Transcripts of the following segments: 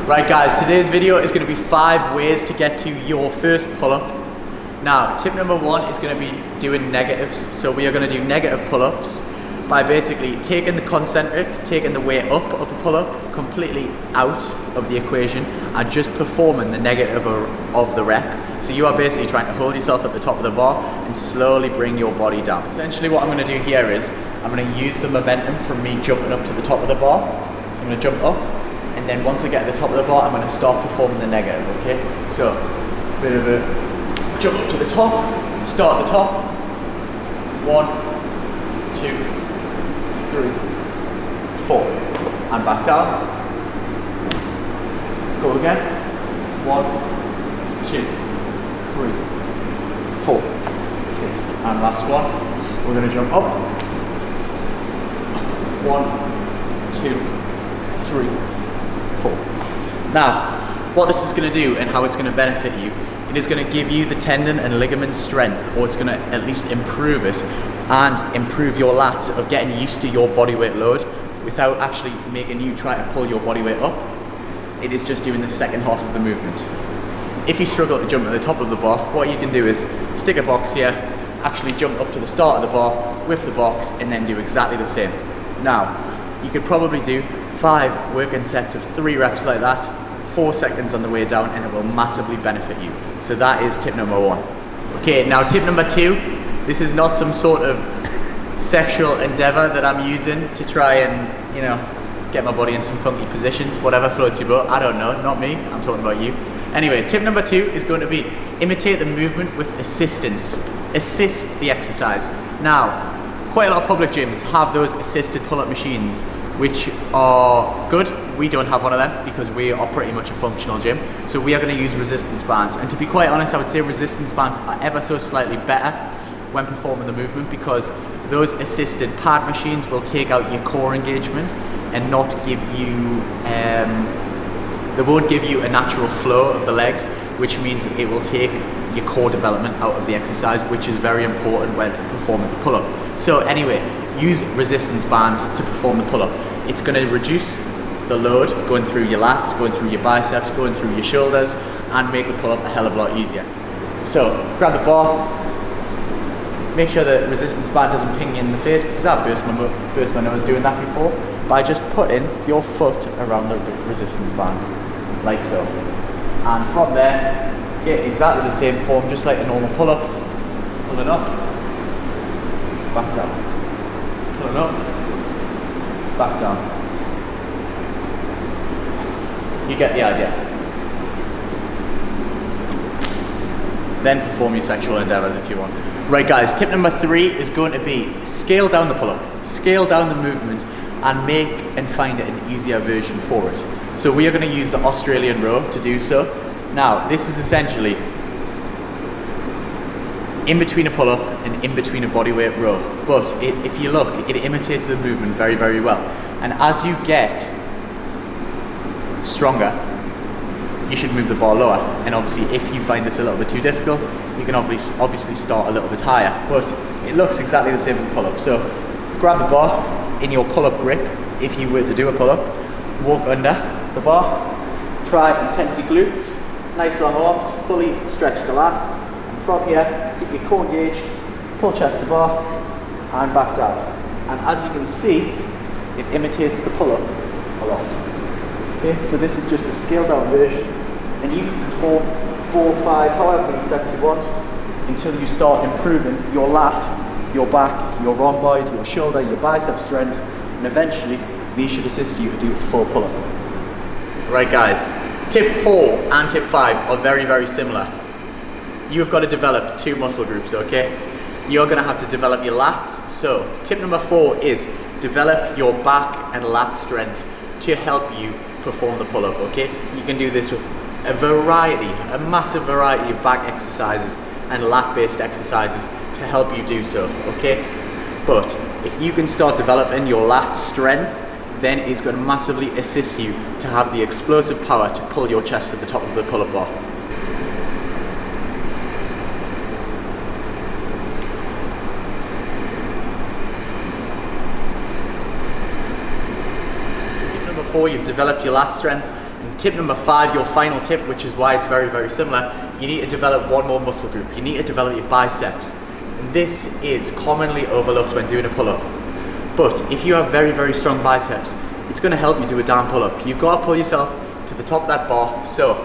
Right guys, today's video is going to be 5 ways to get to your first pull-up. Now, tip number 1 is going to be doing negatives. So we are going to do negative pull-ups by basically taking the concentric, taking the weight up of a pull-up completely out of the equation and just performing the negative of the rep. So you are basically trying to hold yourself at the top of the bar and slowly bring your body down. Essentially what I'm going to do here is I'm going to use the momentum from me jumping up to the top of the bar. So I'm going to jump up, and then once I get at the top of the bar, I'm going to start performing the negative, okay? So, bit of a jump up to the top, start at the top. 1, 2, 3, 4. And back down. Go again. 1, 2, 3, 4. Okay. And last one. We're going to jump up. 1, 2, 3, 4. Now, what this is going to do and how it's going to benefit you, it is going to give you the tendon and ligament strength, or it's going to at least improve it and improve your lats of getting used to your body weight load without actually making you try to pull your body weight up. It is just doing the second half of the movement. If you struggle to jump at the top of the bar, what you can do is stick a box here, actually jump up to the start of the bar with the box, and then do exactly the same. Now, you could probably do 5 working sets of 3 reps like that, 4 seconds on the way down, and it will massively benefit you. So that is tip number 1. Okay, now tip number 2, this is not some sort of sexual endeavor that I'm using to try and, you know, get my body in some funky positions, whatever floats your boat. I don't know, not me, I'm talking about you. Anyway, tip number 2 is going to be imitate the movement with assistance. Assist the exercise. Now, quite a lot of public gyms have those assisted pull-up machines, which are good. We don't have one of them because we are pretty much a functional gym. So we are going to use resistance bands. And to be quite honest, I would say resistance bands are ever so slightly better when performing the movement, because those assisted pad machines will take out your core engagement and not give you, they won't give you a natural flow of the legs, which means it will take your core development out of the exercise, which is very important when performing the pull-up. So anyway, use resistance bands to perform the pull-up. It's going to reduce the load going through your lats, going through your biceps, going through your shoulders, and make the pull-up a hell of a lot easier. So grab the bar, make sure the resistance band doesn't ping you in the face, because I burst my nose doing that before, by just putting your foot around the resistance band, like so. And from there, get exactly the same form, just like a normal pull-up. Pulling up, back down. Pulling up, back down. You get the idea. Then perform your sexual endeavors if you want. Right guys, tip number 3 is going to be scale down the pull-up, scale down the movement, and make and find an easier version for it. So we are going to use the Australian row to do so. Now, this is essentially in between a pull-up and in between a bodyweight row. But if you look, it imitates the movement very, very well. And as you get stronger, you should move the bar lower. And obviously, if you find this a little bit too difficult, you can obviously start a little bit higher. But it looks exactly the same as a pull-up. So grab the bar in your pull-up grip. If you were to do a pull-up, walk under the bar, try and tense your glutes. Nice long arms, fully stretch the lats. And from here, keep your core engaged, pull chest to bar, and back down. And as you can see, it imitates the pull-up a lot. Okay, so this is just a scaled down version, and you can perform 4, 5, however many sets you want, until you start improving your lat, your back, your rhomboid, your shoulder, your bicep strength, and eventually these should assist you to do a full pull-up. Right guys, tip 4 and tip 5 are very, very similar. You've got to develop 2 muscle groups, okay? You're going to have to develop your lats. So tip number 4 is develop your back and lat strength to help you perform the pull-up, okay? You can do this with a massive variety of back exercises and lat-based exercises to help you do so, okay? But if you can start developing your lat strength, then it's going to massively assist you to have the explosive power to pull your chest at the top of the pull-up bar. Tip number 4, you've developed your lat strength. And tip number 5, your final tip, which is why it's very, very similar, you need to develop one more muscle group. You need to develop your biceps. And this is commonly overlooked when doing a pull-up. But if you have very, very strong biceps, it's going to help you do a down pull-up. You've got to pull yourself to the top of that bar. So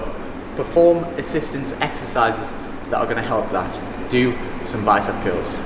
perform assistance exercises that are going to help that. Do some bicep curls.